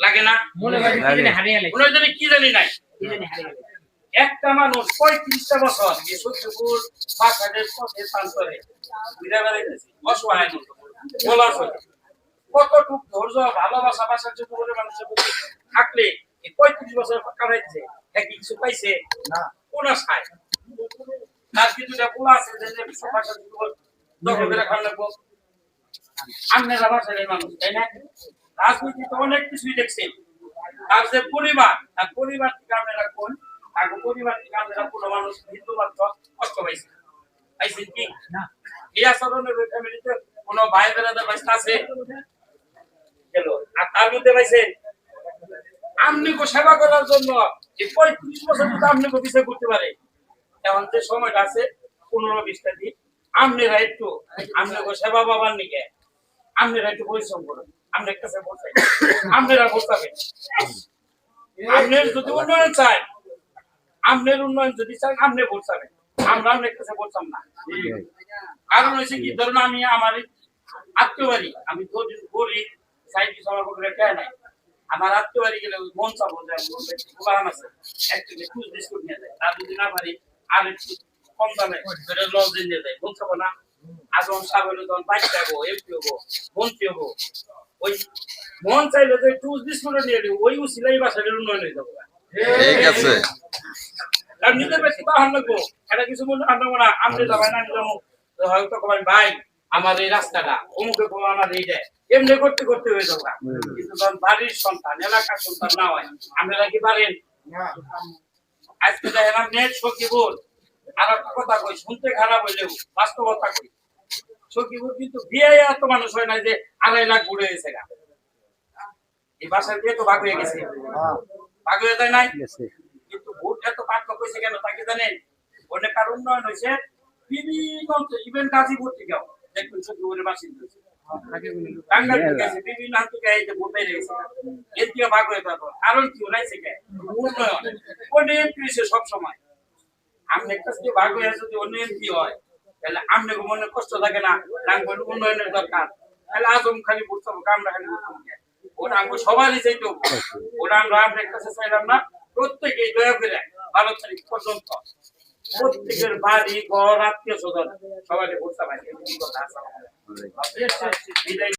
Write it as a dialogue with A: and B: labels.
A: লাগে না কি জানি নাই একটা মানুষ 35টা বছর এই সত্যপুর বাসাদের পথে প্রান্তরে ঘুরে বেড়াইতেছে অসহায় মতো বলার ফলে কতটুক ধৈর্য ভালোবাসা বাসার জন্য করে মানুষের প্রতি থাকলে এই 35 বছর কাটাইছে কিছু পাইছে না কোন আশায় তার কিছুটা পোলা আছে যে বাসার দখল করে খাওয়া লাগবো আপনারা বাসার মানুষ তাই না রাজনীতিতে অনেক কিছুই দেখছেন আর যে পরিবার আর পরিবার থেকে আপনারা কোন আর পরিবার থেকে আপনারা কোনো মানুষ হিন্দু মাত্র কষ্ট পাইছে পাইছেন কি না এই আচরণের ফ্যামিলিতে কোনো ভাই বেড়াদার বাচ্চা আছে গেল আর তার মধ্যে পাইছেন আপনি কো সেবা করার জন্য এই 35 বছর যদি আপনি কো পিছিয়ে করতে পারে এখন যে সময়টা আছে 15-20টা দিন আপনারা একটু আপনি কো সেবা বাবার নিকে আপনারা একটু পরিশ্রম করুন আমরা কাছে বলছি আপনারা বলতাবেন আপনার যদি উন্নয়ন চাই আপনার উন্নয়ন যদি চাই আপনি বলতাবেন আমরা আপনার কাছে বলতাম না কারণ হচ্ছে কি ধরুন আমি আমার আত্মীয় বাড়ি আমি দুদিন বলি সাইডি সবার করে কেন নাই আমার আত্মীয় বাড়ি গেলে মন চাবো যে দোকান আছে একটু টুস বিস্কুট নিয়ে যায় তার যদি না পারি আর একটু কম দামে লজ নিয়ে যায় মন চাবো না আজম সাহেব যখন বাইক যাবো এমপি হবো মন্ত্রী হবো ওই মন চাইলে যে টুস বিস্কুট নিয়ে দিই ওই সিলাই বাসার উন্নয়ন হয়ে যাবো
B: ঠিক আছে
A: আর নিজের বেশি বাহান লাগবো এটা কিছু মনে আনবো না আমি যাবাই না নিলাম হয়তো কবেন ভাই আমার এই রাস্তাটা অমুকে আমার এই যায় এমনি করতে করতে হয়ে যাবো কিন্তু যখন বাড়ির সন্তান এলাকার সন্তান না হয় আপনারা কি পারেন আজকে দেখেন নেট সখীপুর আর একটা কথা কই শুনতে খারাপ হইলেও বাস্তবতা কই সখীপুর কিন্তু বিয়ে এত মানুষ হয় না যে 2.5 লাখ ঘুরে গেছে গা এই বাসার বিয়ে তো ভাগ হয়ে গেছে ভাগ হয়ে যায় নাই কিন্তু ভোট এত পার্থক্য হয়েছে কেন তাকে জানেন অনেক কারণ উন্নয়ন হয়েছে বিভিন্ন ইভেন্ট গাজীপুর থেকেও দেখবেন সখীপুরের বাসিন্দা টাঙ্গাইল থেকে আছে বিভিন্ন হাত থেকে এই যে ভোট বেড়ে গেছে এর থেকে ভাগ হয়ে যাবো কারণ কি হয়েছে কে উন্নয়ন অনেক কিছু সবসময় আপনি একটা থেকে ভাগ হয়ে যদি অন্য এমপি হয় তাহলে আপনি মনে কষ্ট থাকে না টাঙ্গাইল উন্নয়নের দরকার তাহলে আজম খালি বুঝতে হবে আমরা খালি বুঝতে হবে ওটা আমরা সবারই চাইতো ওটা আমরা আপনার কাছে চাইলাম না প্রত্যেকেই দয়া করে 12 তারিখ পর্যন্ত প্রত্যেকের বাড়ি ঘর আত্মীয় স্বজন সবাই বুঝতে পারে